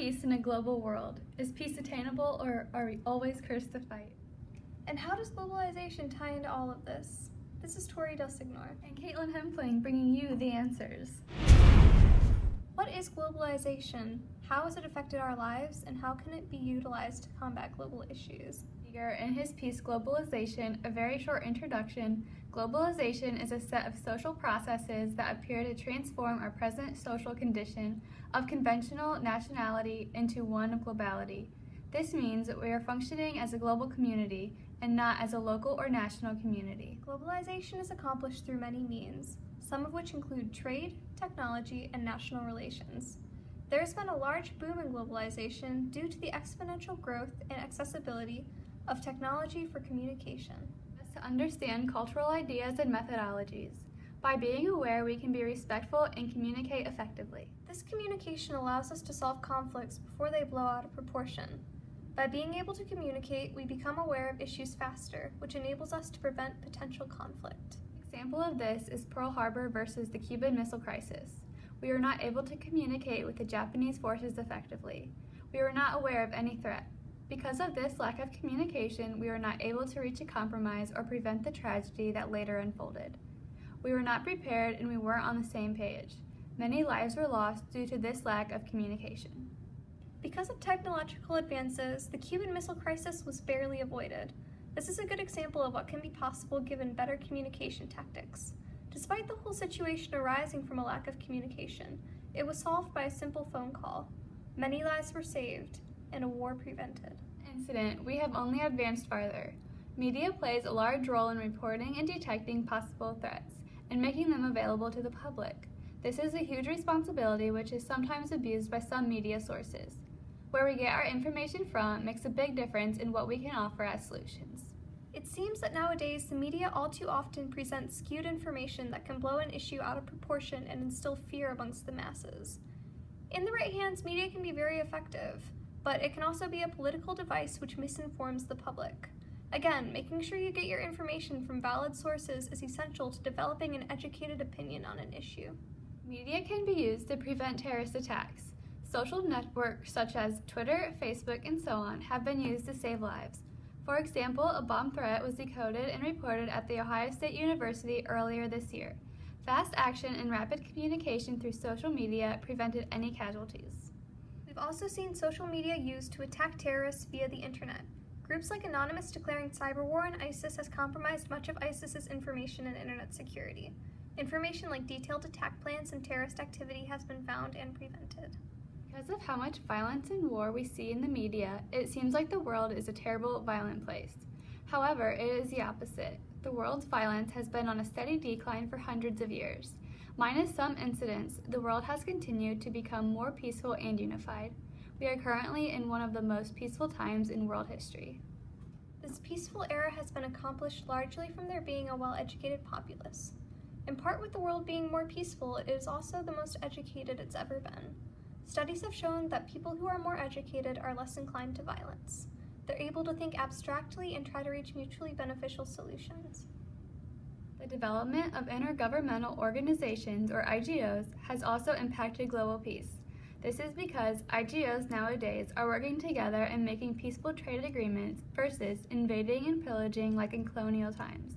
peace in a global world? Is peace attainable, or are we always cursed to fight? And how does globalization tie into all of this? This is Tori Del Signor. And Caitlin Hempling bringing you the answers. What is globalization? How has it affected our lives, and how can it be utilized to combat global issues? In his piece, Globalization, a very short introduction, globalization is a set of social processes that appear to transform our present social condition of conventional nationality into one of globality. This means that we are functioning as a global community and not as a local or national community. Globalization is accomplished through many means, some of which include trade, technology, and national relations. There has been a large boom in globalization due to the exponential growth and accessibility of technology for communication. To understand cultural ideas and methodologies. By being aware, we can be respectful and communicate effectively. This communication allows us to solve conflicts before they blow out of proportion. By being able to communicate, we become aware of issues faster, which enables us to prevent potential conflict. An example of this is Pearl Harbor versus the Cuban Missile Crisis. We were not able to communicate with the Japanese forces effectively. We were not aware of any threat. Because of this lack of communication, we were not able to reach a compromise or prevent the tragedy that later unfolded. We were not prepared and we weren't on the same page. Many lives were lost due to this lack of communication. Because of technological advances, the Cuban Missile Crisis was barely avoided. This is a good example of what can be possible given better communication tactics. Despite the whole situation arising from a lack of communication, it was solved by a simple phone call. Many lives were saved, and a war prevented. We have only advanced farther. Media plays a large role in reporting and detecting possible threats and making them available to the public. This is a huge responsibility which is sometimes abused by some media sources. Where we get our information from makes a big difference in what we can offer as solutions. It seems that nowadays the media all too often presents skewed information that can blow an issue out of proportion and instill fear amongst the masses. In the right hands, media can be very effective, but it can also be a political device which misinforms the public. Again, making sure you get your information from valid sources is essential to developing an educated opinion on an issue. Media can be used to prevent terrorist attacks. Social networks such as Twitter, Facebook, and so on have been used to save lives. For example, a bomb threat was decoded and reported at The Ohio State University earlier this year. Fast action and rapid communication through social media prevented any casualties. We've also seen social media used to attack terrorists via the internet. Groups like Anonymous declaring cyber war on ISIS has compromised much of ISIS's information and internet security. Information like detailed attack plans and terrorist activity has been found and prevented. Because of how much violence and war we see in the media, it seems like the world is a terrible, violent place. However, it is the opposite. The world's violence has been on a steady decline for hundreds of years. Minus some incidents, the world has continued to become more peaceful and unified. We are currently in one of the most peaceful times in world history. This peaceful era has been accomplished largely from there being a well-educated populace. In part with the world being more peaceful, it is also the most educated it's ever been. Studies have shown that people who are more educated are less inclined to violence. They're able to think abstractly and try to reach mutually beneficial solutions. The development of intergovernmental organizations, or IGOs, has also impacted global peace. This is because IGOs nowadays are working together and making peaceful trade agreements versus invading and pillaging like in colonial times.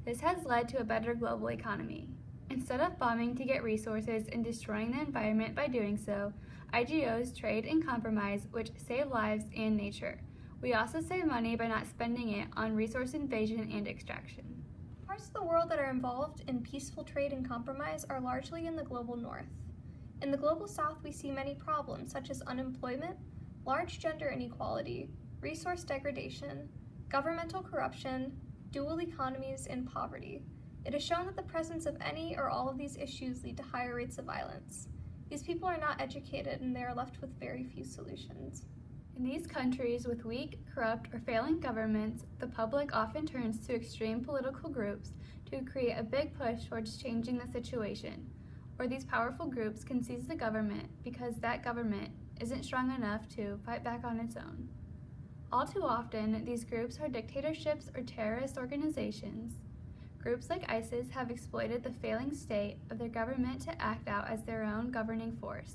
This has led to a better global economy. Instead of bombing to get resources and destroying the environment by doing so, IGOs trade and compromise, which save lives and nature. We also save money by not spending it on resource invasion and extraction. Parts of the world that are involved in peaceful trade and compromise are largely in the global north. In the global south, we see many problems such as unemployment, large gender inequality, resource degradation, governmental corruption, dual economies, and poverty. It is shown that the presence of any or all of these issues lead to higher rates of violence. These people are not educated and they are left with very few solutions. In these countries with weak, corrupt, or failing governments, the public often turns to extreme political groups to create a big push towards changing the situation. Or these powerful groups can seize the government because that government isn't strong enough to fight back on its own. All too often, these groups are dictatorships or terrorist organizations. Groups like ISIS have exploited the failing state of their government to act out as their own governing force.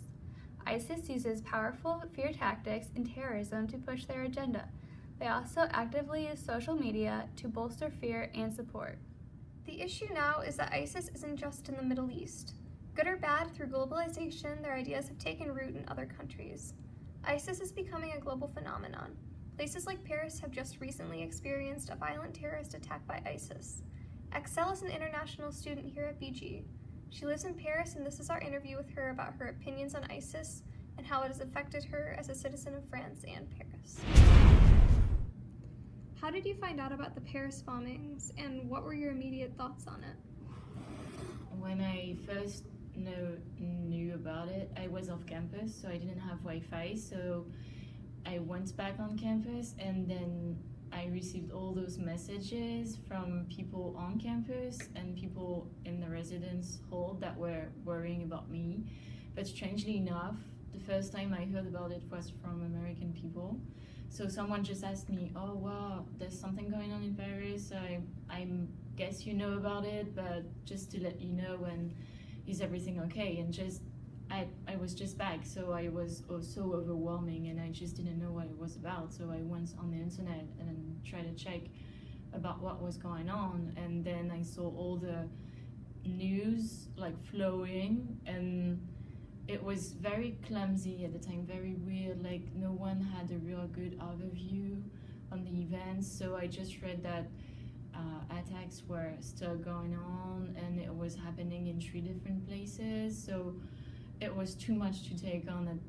ISIS uses powerful fear tactics and terrorism to push their agenda. They also actively use social media to bolster fear and support. The issue now is that ISIS isn't just in the Middle East. Good or bad, through globalization, their ideas have taken root in other countries. ISIS is becoming a global phenomenon. Places like Paris have just recently experienced a violent terrorist attack by ISIS. Excel is an international student here at BG. She lives in Paris, and this is our interview with her about her opinions on ISIS and how it has affected her as a citizen of France and Paris. How did you find out about the Paris bombings, and what were your immediate thoughts on it? When I first knew about it, I was off campus, so I didn't have Wi-Fi, so I went back on campus, and then I received all those messages from people on campus and people in the residence hall that were worrying about me. But strangely enough, the first time I heard about it was from American people. So someone just asked me, oh wow, there's something going on in Paris, I guess you know about it, but just to let you know, and is everything okay? And just, I was just back, so I was so overwhelming, and I just didn't know what it was about. So I went on the internet and tried to check about what was going on, and then I saw all the news like flowing, and it was very clumsy at the time, very weird, like no one had a real good overview on the events. So I just read that attacks were still going on, and it was happening in 3 different places. So it was too much to take on,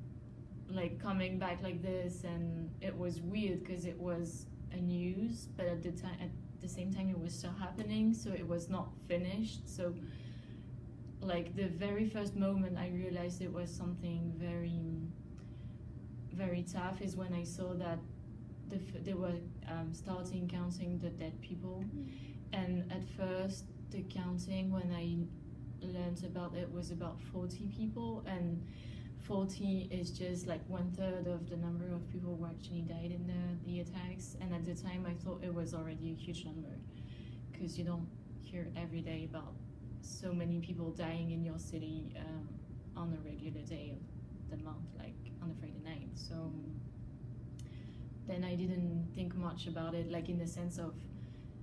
like coming back like this, and it was weird because it was a news, but at the same time it was still happening, so it was not finished. So like the very first moment I realized it was something very, very tough is when I saw that they were starting counting the dead people. And at first the counting, when I learned about it, was about 40 people, and 40 is just like 1/3 of the number of people who actually died in the attacks. And at the time I thought it was already a huge number, because you don't hear every day about so many people dying in your city on a regular day of the month, like on a Friday night. So then I didn't think much about it, like in the sense of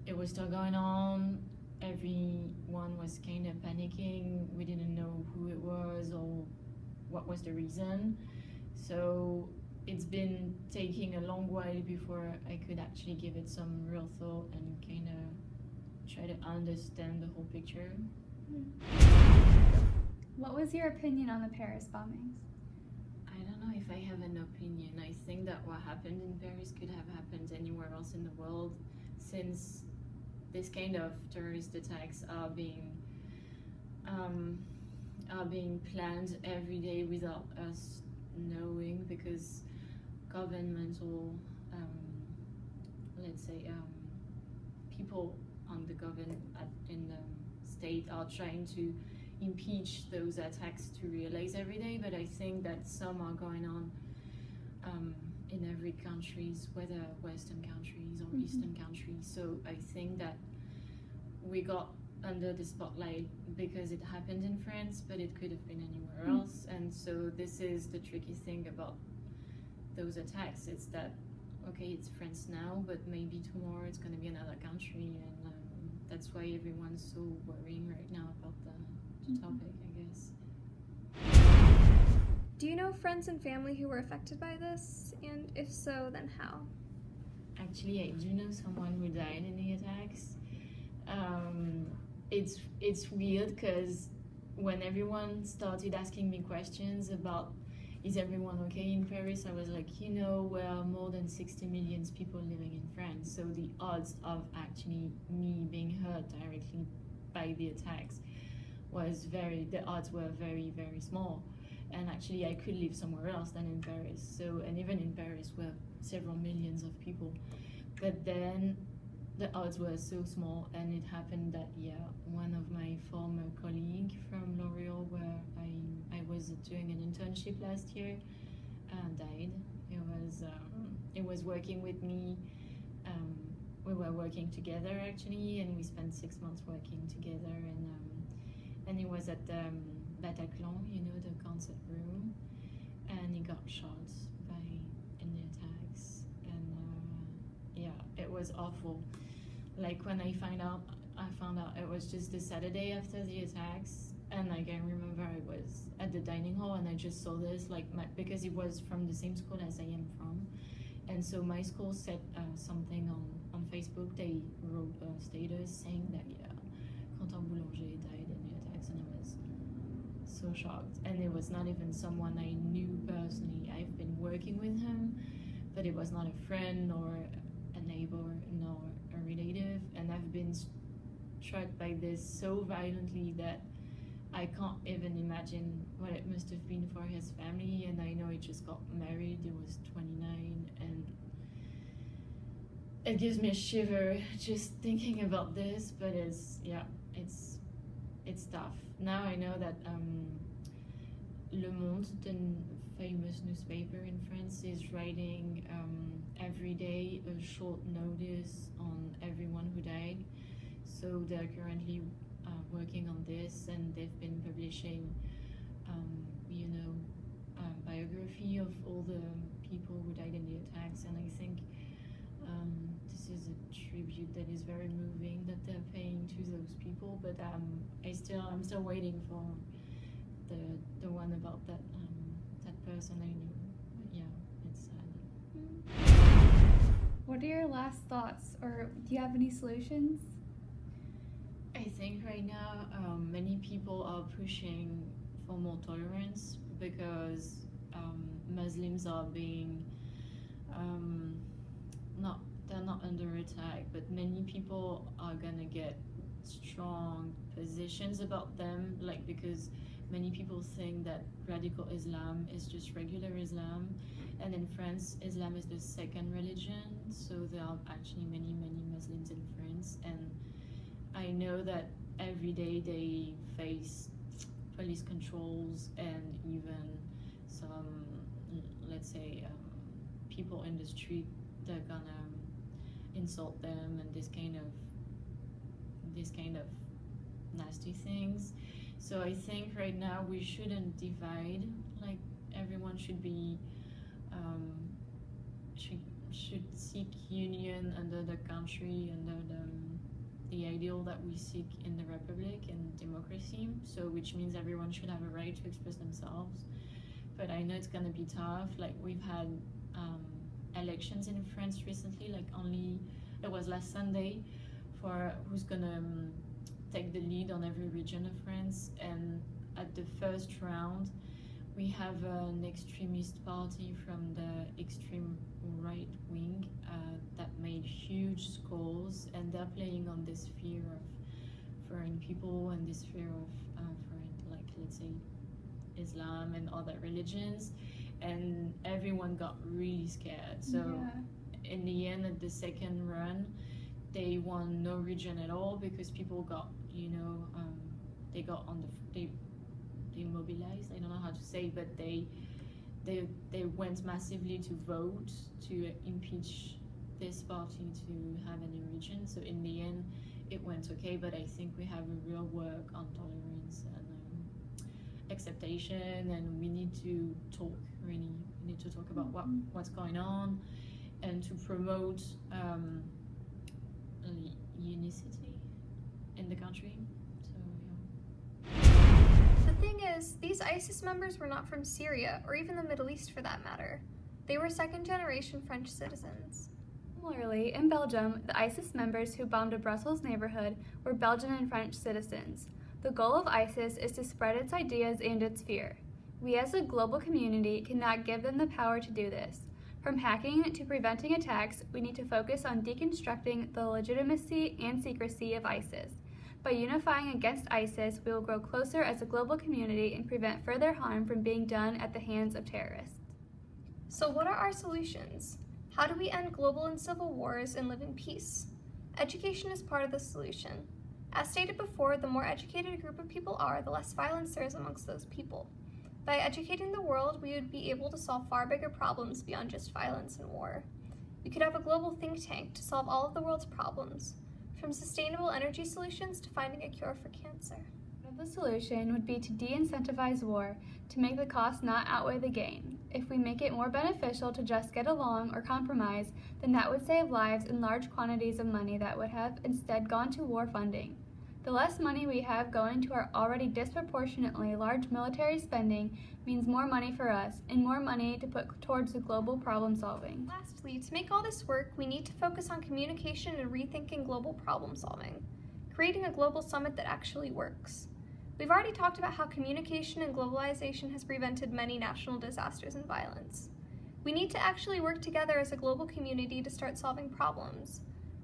it was still going on, everyone was kind of panicking, we didn't know who it was or what was the reason. So it's been taking a long while before I could actually give it some real thought and kind of try to understand the whole picture. What was your opinion on the Paris bombings? I don't know if I have an opinion. I think that what happened in Paris could have happened anywhere else in the world, since this kind of terrorist attacks are being planned every day without us knowing, because governmental, let's say, people on the government in the state are trying to impeach those attacks to realize every day. But I think that some are going on in every countries, whether Western countries or Eastern countries. So I think that we got under the spotlight because it happened in France, but it could have been anywhere else. And so this is the tricky thing about those attacks. It's that, okay, it's France now, but maybe tomorrow it's going to be another country, and that's why everyone's so worrying right now about the topic, I guess. Do you know friends and family who were affected by this? And if so, then how? Actually, I do know someone who died in the attacks. It's weird because when everyone started asking me questions about is everyone okay in Paris, I was like, you know, we're more than 60 million people living in France, so the odds of actually me being hurt directly by the attacks the odds were very, very small. And actually I could live somewhere else than in Paris. So, and even in Paris we're several millions of people. But then the odds were so small, and it happened that, yeah, one of my former colleagues from L'Oréal, where I was doing an internship last year, died. It was working with me. We were working together actually, and we spent 6 months working together, and it was at Bataclan, you know, the concert room. and he got shot by in the attacks, and it was awful. Like when I found out it was just the Saturday after the attacks, and like I remember I was at the dining hall and I just saw this, like because it was from the same school as I am from, and so my school said something on Facebook. They wrote a status saying that Quentin Boulanger died in the attacks, and I was so shocked. And it was not even someone I knew personally. I've been working with him, but it was not a friend or a neighbor nor a relative, and I've been struck by this so violently that I can't even imagine what it must have been for his family. And I know he just got married, he was 29, and it gives me a shiver just thinking about this. But it's tough. Now I know that Le Monde, the famous newspaper in France, is writing every day a short notice on everyone who died. So they're currently working on this, and they've been publishing biography of all the people who died in the attacks. And I think this is a tribute that is very moving that they're paying to those people. But I'm still waiting for the one about that person I knew. But yeah, it's sad. What are your last thoughts, or do you have any solutions? I think right now many people are pushing for more tolerance because Muslims are being they're not under attack, but many people are gonna get strong positions about them, like because many people think that radical Islam is just regular Islam, and in France Islam is the second religion, so there are actually many Muslims in France. And I know that every day they face police controls and even some, let's say, people in the street, they're gonna insult them and this kind of nasty things. So I think right now we shouldn't divide. Like everyone should be should seek union under the country, under the ideal that we seek in the republic and democracy. So which means everyone should have a right to express themselves. But I know it's gonna be tough. Like we've had elections in France recently, like it was last Sunday, for who's gonna take the lead on every region of France. And at the first round we have an extremist party from the extreme right wing that made huge scores, and they're playing on this fear of foreign people and this fear of foreign, like let's say Islam and other religions, and everyone got really scared. So in the end, at the second run, they won no region at all because people got, they got on they mobilized. I don't know how to say, but they went massively to vote to impeach this party to have any region. So in the end, it went okay. But I think we have a real work on tolerance and acceptation, and we need to talk. Really, we need to talk about what's going on, and to promote unicity in the country. So The thing is, these ISIS members were not from Syria, or even the Middle East for that matter. They were second-generation French citizens. Similarly, in Belgium, the ISIS members who bombed a Brussels neighborhood were Belgian and French citizens. The goal of ISIS is to spread its ideas and its fear. We as a global community cannot give them the power to do this. From hacking to preventing attacks, we need to focus on deconstructing the legitimacy and secrecy of ISIS. By unifying against ISIS, we will grow closer as a global community and prevent further harm from being done at the hands of terrorists. So what are our solutions? How do we end global and civil wars and live in peace? Education is part of the solution. As stated before, the more educated a group of people are, the less violence there is amongst those people. By educating the world, we would be able to solve far bigger problems beyond just violence and war. We could have a global think tank to solve all of the world's problems, from sustainable energy solutions to finding a cure for cancer. Part of the solution would be to de-incentivize war, to make the cost not outweigh the gain. If we make it more beneficial to just get along or compromise, then that would save lives and large quantities of money that would have instead gone to war funding. The less money we have going to our already disproportionately large military spending means more money for us and more money to put towards the global problem solving. Lastly, to make all this work, we need to focus on communication and rethinking global problem solving, creating a global summit that actually works. We've already talked about how communication and globalization has prevented many national disasters and violence. We need to actually work together as a global community to start solving problems.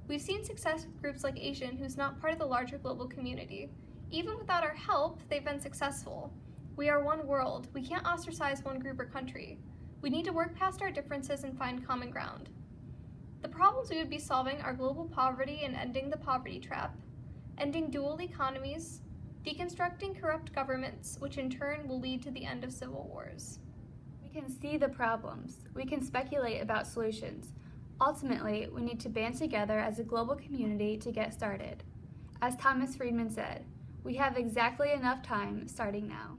We've seen success with groups like Asian, who's not part of the larger global community. Even without our help, they've been successful. We are one world. We can't ostracize one group or country. We need to work past our differences and find common ground. The problems we would be solving are global poverty and ending the poverty trap, ending dual economies, deconstructing corrupt governments, which in turn will lead to the end of civil wars. We can see the problems. We can speculate about solutions. Ultimately, we need to band together as a global community to get started. As Thomas Friedman said, we have exactly enough time starting now.